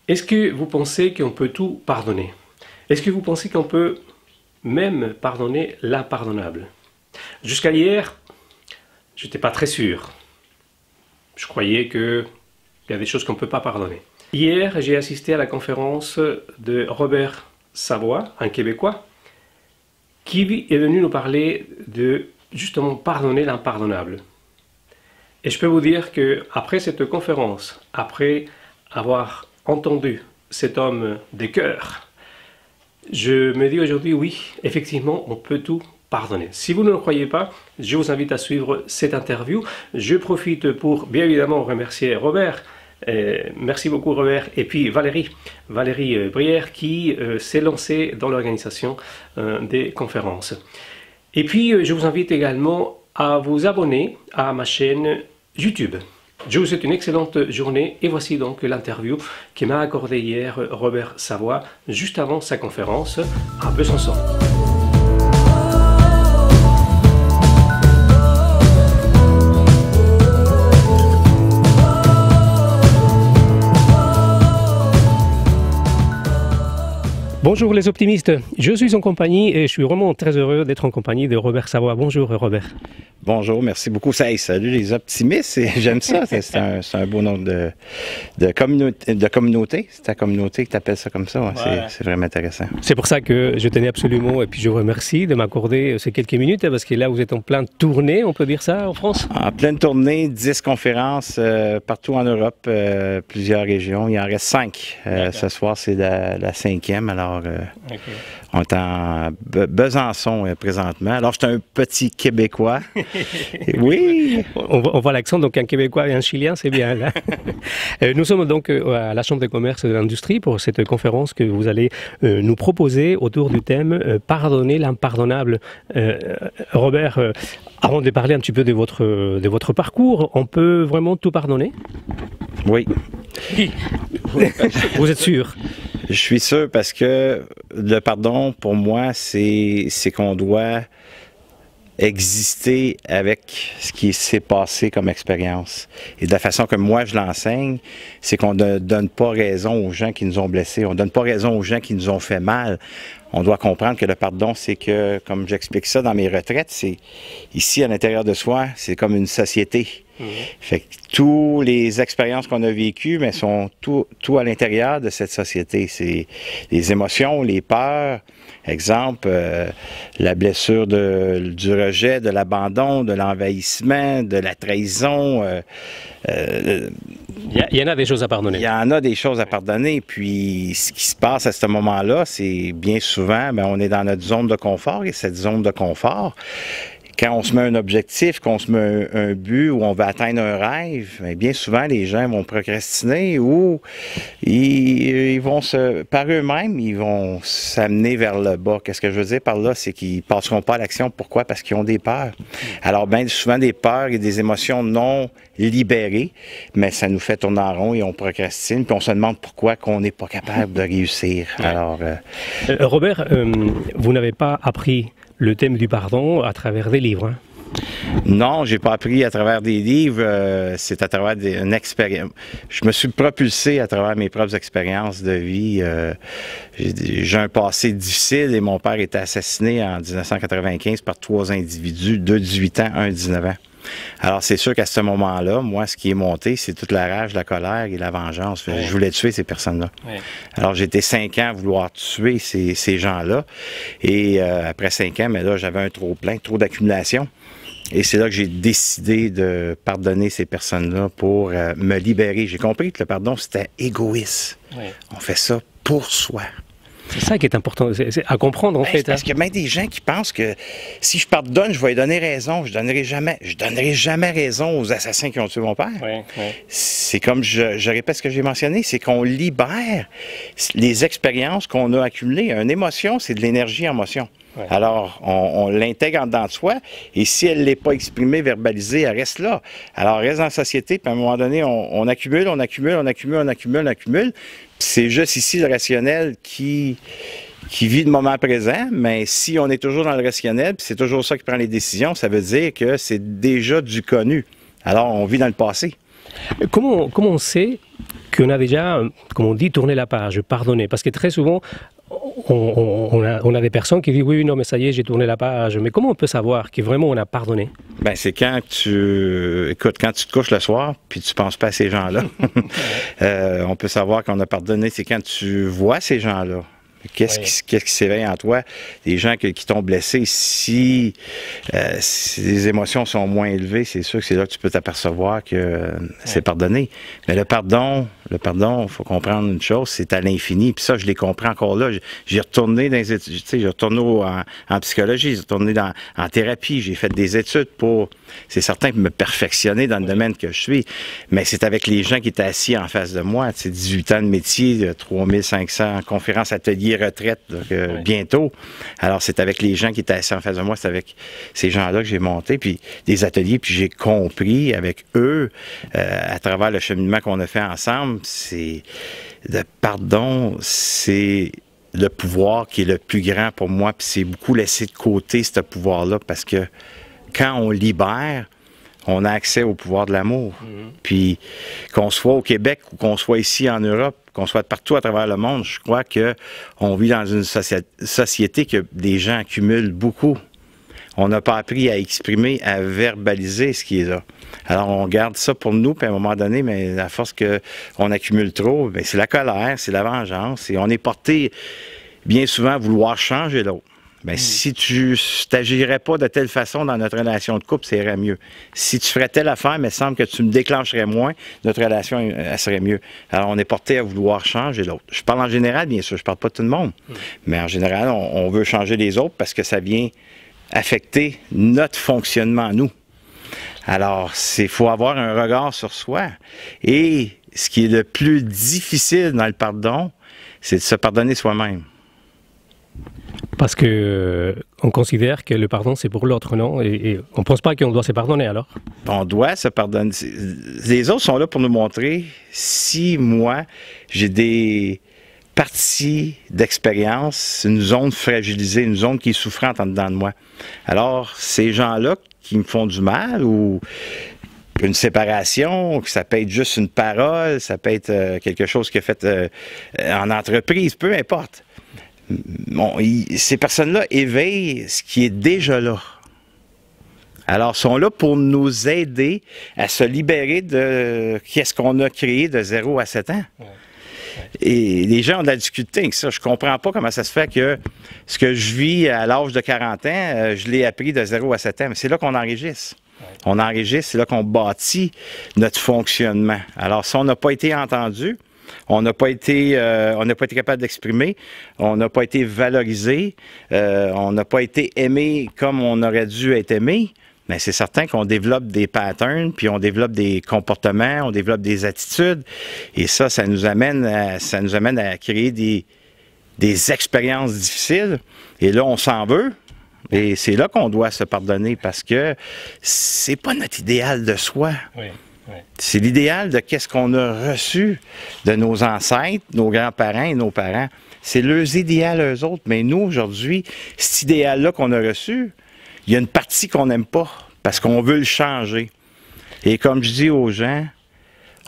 Est-ce que vous pensez qu'on peut tout pardonner? Est-ce que vous pensez qu'on peut même pardonner l'impardonnable? Jusqu'à hier, je n'étais pas très sûr. Je croyais qu'il y a des choses qu'on ne peut pas pardonner. Hier, j'ai assisté à la conférence de Robert Savoie, un Québécois, qui est venu nous parler de justement pardonner l'impardonnable. Et je peux vous dire qu'après cette conférence, après avoir entendu cet homme des cœurs, je me dis aujourd'hui, oui, effectivement, on peut tout pardonner. Si vous ne le croyez pas, je vous invite à suivre cette interview. Je profite pour, bien évidemment, remercier Robert. Merci beaucoup Robert. Et puis Valérie Brière qui s'est lancée dans l'organisation des conférences. Et puis, je vous invite également à vous abonner à ma chaîne YouTube. Je vous souhaite une excellente journée et voici donc l'interview qui m'a accordé hier Robert Savoie juste avant sa conférence à Besançon. Bonjour les optimistes, je suis en compagnie et je suis vraiment très heureux d'être en compagnie de Robert Savoie. Bonjour Robert. Bonjour, merci beaucoup. Salut les optimistes, j'aime ça, c'est un beau nom de communauté. C'est ta communauté que tu appelles ça comme ça, ouais. C'est vraiment intéressant. C'est pour ça que je tenais absolument, et puis je vous remercie de m'accorder ces quelques minutes, parce que là vous êtes en pleine tournée, on peut dire ça en France? En pleine tournée, 10 conférences partout en Europe, plusieurs régions. Il en reste 5. Ce soir, c'est la 5e, alors on est en Besançon présentement. Alors, je suis un petit Québécois. Oui! On voit l'accent, donc un Québécois et un Chilien, c'est bien là. Nous sommes donc à la Chambre de commerce et de l'industrie pour cette conférence que vous allez nous proposer autour du thème « Pardonner l'impardonnable ». Robert, avant de parler un petit peu de votre parcours, on peut vraiment tout pardonner? Oui. Vous êtes sûr? Je suis sûr parce que le pardon, pour moi, c'est qu'on doit exister avec ce qui s'est passé comme expérience. Et de la façon que moi je l'enseigne, c'est qu'on ne donne pas raison aux gens qui nous ont blessés, on ne donne pas raison aux gens qui nous ont fait mal. On doit comprendre que le pardon, c'est que, comme j'explique ça dans mes retraites, c'est ici à l'intérieur de soi, c'est comme une société. Fait que toutes les expériences qu'on a vécues, mais sont tout à l'intérieur de cette société. C'est les émotions, les peurs, exemple, la blessure du rejet, de l'abandon, de l'envahissement, de la trahison. Il y en a des choses à pardonner. Il y en a des choses à pardonner. Puis ce qui se passe à ce moment-là, c'est bien souvent, bien, on est dans notre zone de confort et cette zone de confort, quand on se met un objectif, qu'on se met un but où on veut atteindre un rêve, bien souvent, les gens vont procrastiner ou ils vont par eux-mêmes, ils vont s'amener vers le bas. Qu'est-ce que je veux dire par là? C'est qu'ils ne passeront pas à l'action. Pourquoi? Parce qu'ils ont des peurs. Alors, bien souvent, des peurs et des émotions non libérées, mais ça nous fait tourner en rond et on procrastine, puis on se demande pourquoi qu'on n'est pas capable de réussir. Alors, Robert, vous n'avez pas appris le thème du pardon à travers des livres, hein? Non, j'ai pas appris à travers des livres, c'est à travers une expérience. Je me suis propulsé à travers mes propres expériences de vie. J'ai un passé difficile et mon père était assassiné en 1995 par 3 individus, 2 18 ans, 1 19 ans. Alors, c'est sûr qu'à ce moment-là, moi, ce qui est monté, c'est toute la rage, la colère et la vengeance. Ouais. Je voulais tuer ces personnes-là. Ouais. Alors, j'ai été 5 ans à vouloir tuer ces gens-là. Et après 5 ans, mais là, j'avais un trop-plein, trop d'accumulation. Et c'est là que j'ai décidé de pardonner ces personnes-là pour me libérer. J'ai compris que le pardon, c'était égoïste. Ouais. On fait ça pour soi. C'est ça qui est important, c'est à comprendre en fait. Parce qu'il y a même des gens qui pensent que si je pardonne, je vais lui donner raison. Je donnerai jamais raison aux assassins qui ont tué mon père. Ouais, ouais. C'est comme, je répète ce que j'ai mentionné, c'est qu'on libère les expériences qu'on a accumulées. Une émotion, c'est de l'énergie en motion. Ouais. Alors, on l'intègre en dedans de soi, et si elle ne l'est pas exprimée, verbalisée, elle reste là. Alors, elle reste dans la société, puis à un moment donné, on accumule. C'est juste ici le rationnel qui vit le moment présent, mais si on est toujours dans le rationnel, puis c'est toujours ça qui prend les décisions, ça veut dire que c'est déjà du connu. Alors, on vit dans le passé. Comment on sait qu'on a déjà, comme on dit, tourné la page, pardonné. Parce que très souvent, on a des personnes qui disent oui, non, mais ça y est, j'ai tourné la page. Mais comment on peut savoir que vraiment on a pardonné? Ben, c'est quand quand tu te couches le soir, puis tu penses pas à ces gens-là. On peut savoir qu'on a pardonné, c'est quand tu vois ces gens-là. Qu'est-ce qui s'éveille en toi? Des gens qui t'ont blessé, si les émotions sont moins élevées, c'est sûr que c'est là que tu peux t'apercevoir que c'est pardonné. Mais le pardon, il faut comprendre une chose, c'est à l'infini. Puis ça, je l'ai compris encore là. J'ai retourné dans les études, j'ai retourné en psychologie, j'ai retourné en thérapie, j'ai fait des études pour, c'est certain, me perfectionner dans le domaine que je suis. Mais c'est avec les gens qui étaient assis en face de moi. 18 ans de métier, 3500 conférences, ateliers, retraite bientôt. Alors, c'est avec les gens qui étaient assis en face de moi, c'est avec ces gens-là que j'ai monté, puis des ateliers, puis j'ai compris avec eux, à travers le cheminement qu'on a fait ensemble, c'est le pardon, c'est le pouvoir qui est le plus grand pour moi, puis c'est beaucoup laissé de côté, ce pouvoir-là, parce que quand on libère, on a accès au pouvoir de l'amour. Puis qu'on soit au Québec ou qu'on soit ici en Europe, qu'on soit partout à travers le monde, je crois qu'on vit dans une société que des gens accumulent beaucoup. On n'a pas appris à exprimer, à verbaliser ce qui est là. Alors on garde ça pour nous, puis à un moment donné, mais à force qu'on accumule trop, c'est la colère, c'est la vengeance, et on est porté bien souvent à vouloir changer l'autre. Si tu n'agirais pas de telle façon dans notre relation de couple, ça irait mieux. Si tu ferais telle affaire, mais il semble que tu me déclencherais moins, notre relation elle serait mieux. Alors, on est porté à vouloir changer l'autre. Je parle en général, bien sûr, je parle pas de tout le monde. Mais en général, on veut changer les autres parce que ça vient affecter notre fonctionnement, nous. Alors, il faut avoir un regard sur soi. Et ce qui est le plus difficile dans le pardon, c'est de se pardonner soi-même. Parce que on considère que le pardon, c'est pour l'autre, non? Et on ne pense pas qu'on doit se pardonner, alors? On doit se pardonner. Les autres sont là pour nous montrer si moi, j'ai des parties d'expérience, une zone fragilisée, une zone qui est souffrante en dedans de moi. Alors, ces gens-là qui me font du mal ou une séparation, ça peut être juste une parole, ça peut être quelque chose qui est fait en entreprise, peu importe. Ces personnes-là éveillent ce qui est déjà là. Alors, ils sont là pour nous aider à se libérer de qu'est-ce qu'on a créé de 0 à 7 ans. Et les gens ont de la difficulté avec ça. Je comprends pas comment ça se fait que ce que je vis à l'âge de 40 ans, je l'ai appris de 0 à 7 ans. Mais c'est là qu'on enregistre. On enregistre, c'est là qu'on bâtit notre fonctionnement. Alors, si on n'a pas été entendu, on n'a pas été capable d'exprimer, on n'a pas été valorisé, on n'a pas été aimé comme on aurait dû être aimé, mais c'est certain qu'on développe des patterns, puis on développe des comportements, on développe des attitudes, et ça nous amène à créer des expériences difficiles, et là, on s'en veut. Et c'est là qu'on doit se pardonner parce que c'est pas notre idéal de soi. Oui. C'est l'idéal de qu'est-ce qu'on a reçu de nos ancêtres, nos grands-parents et nos parents. C'est leurs idéal eux autres. Mais nous, aujourd'hui, cet idéal-là qu'on a reçu, il y a une partie qu'on n'aime pas parce qu'on veut le changer. Et comme je dis aux gens,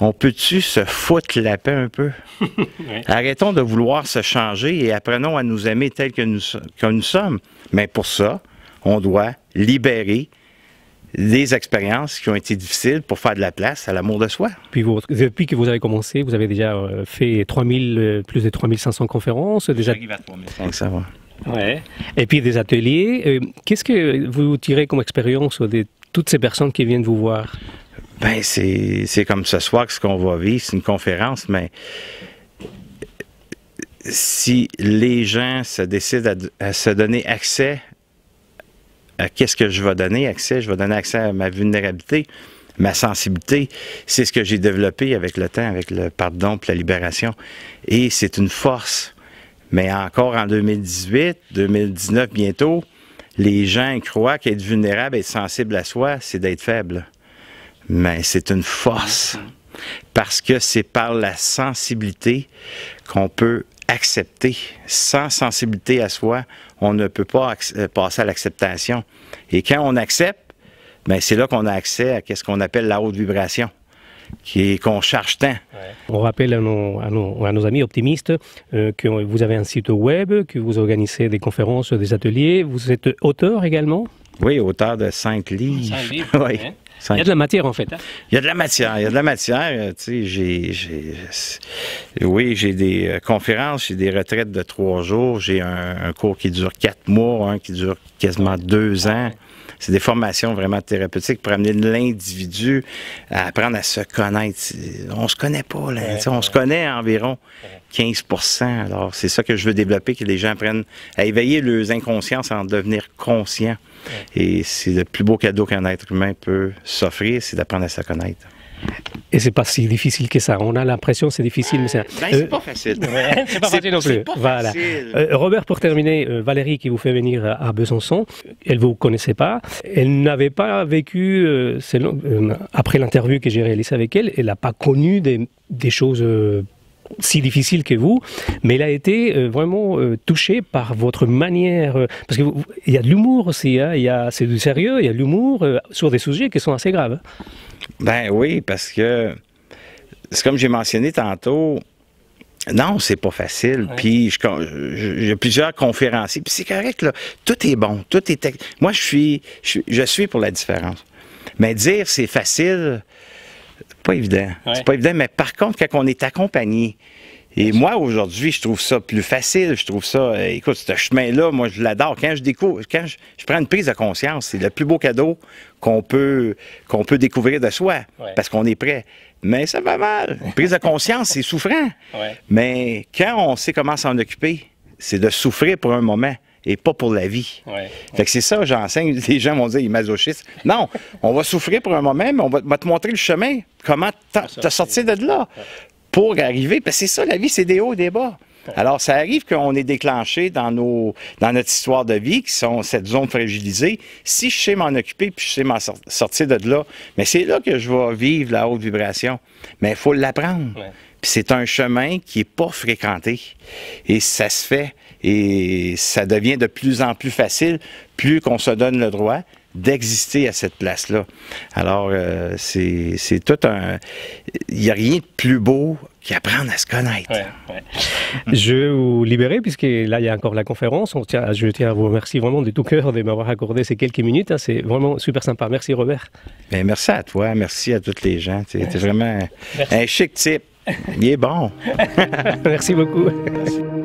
on peut-tu se foutre la paix un peu? Oui. Arrêtons de vouloir se changer et apprenons à nous aimer tels que nous sommes. Mais pour ça, on doit libérer des expériences qui ont été difficiles pour faire de la place à l'amour de soi. Puis depuis que vous avez commencé, vous avez déjà fait plus de 3500 conférences. J'arrive à 3500, oui. Ouais. Et puis des ateliers. Qu'est-ce que vous tirez comme expérience de toutes ces personnes qui viennent vous voir? Ben, c'est comme ce soir que ce qu'on va vivre, c'est une conférence, mais si les gens se décident à se donner accès à qu'est-ce que je vais donner accès, je vais donner accès à ma vulnérabilité, ma sensibilité. C'est ce que j'ai développé avec le temps, avec le pardon et la libération. Et c'est une force. Mais encore en 2018, 2019 bientôt, les gens croient qu'être vulnérable, être sensible à soi, c'est d'être faible. Mais c'est une force. Parce que c'est par la sensibilité qu'on peut accepter. Sans sensibilité à soi, on ne peut pas passer à l'acceptation. Et quand on accepte, bien, c'est là qu'on a accès à ce qu'on appelle la haute vibration. qu'on charge tant. On rappelle à nos amis optimistes que vous avez un site web, que vous organisez des conférences, des ateliers. Vous êtes auteur également? Oui, auteur de 5 livres. 5 livres, oui. hein. Il y a de la matière en fait. Hein? Il y a de la matière, il y a de la matière. Tu sais, oui, j'ai des conférences, j'ai des retraites de 3 jours, j'ai un cours qui dure 4 mois, un qui dure quasiment 2 ans. C'est des formations vraiment thérapeutiques pour amener l'individu à apprendre à se connaître. On se connaît pas, là. On se connaît à environ 15 %. Alors, c'est ça que je veux développer, que les gens apprennent à éveiller leurs inconsciences, à en devenir conscients. Et c'est le plus beau cadeau qu'un être humain peut s'offrir, c'est d'apprendre à se connaître. Et c'est pas si difficile que ça. On a l'impression que c'est difficile, mais c'est pas facile. C'est pas facile non plus. Voilà. Robert, pour terminer, Valérie qui vous fait venir à Besançon, elle vous connaissait pas. Elle n'avait pas vécu, après l'interview que j'ai réalisée avec elle, elle n'a pas connu des choses si difficile que vous, mais elle a été vraiment touchée par votre manière, parce qu'il y a de l'humour aussi, hein, c'est du sérieux, il y a de l'humour sur des sujets qui sont assez graves. Ben oui, parce que c'est comme j'ai mentionné tantôt, non, c'est pas facile. Ouais. Puis j'ai plusieurs conférenciers, puis c'est correct, là. Tout est bon, tout est... Moi, je suis pour la différence. Mais dire c'est facile, c'est pas évident. Ouais. C'est pas évident, mais par contre, quand on est accompagné, et moi, aujourd'hui, je trouve ça plus facile, je trouve ça... écoute, ce chemin-là, moi, je l'adore. Quand je prends une prise de conscience, c'est le plus beau cadeau qu'on peut découvrir de soi, parce qu'on est prêt. Mais ça va mal. Une prise de conscience, c'est souffrant. Mais quand on sait comment s'en occuper, c'est de souffrir pour un moment et pas pour la vie. Fait que c'est ça, j'enseigne. Les gens vont dire, il est masochiste. Non, on va souffrir pour un moment, mais on va te montrer le chemin, comment te sortir de là. Pour arriver, parce que c'est ça, la vie, c'est des hauts et des bas. Alors, ça arrive qu'on est déclenché dans notre histoire de vie, qui sont cette zone fragilisée. Si je sais m'en occuper, puis je sais m'en sortir de là, mais c'est là que je vais vivre la haute vibration. Mais il faut l'apprendre. Puis c'est un chemin qui n'est pas fréquenté. Et ça se fait. Et ça devient de plus en plus facile, plus qu'on se donne le droit d'exister à cette place-là. Alors, c'est tout un... Il n'y a rien de plus beau qu'apprendre à se connaître. Je vais vous libérer, puisque là, il y a encore la conférence. Je tiens à vous remercier vraiment de tout cœur de m'avoir accordé ces quelques minutes. C'est vraiment super sympa. Merci, Robert. Bien, merci à toi. Merci à tous les gens. Tu es vraiment un chic type. Il est bon. Merci beaucoup. Merci.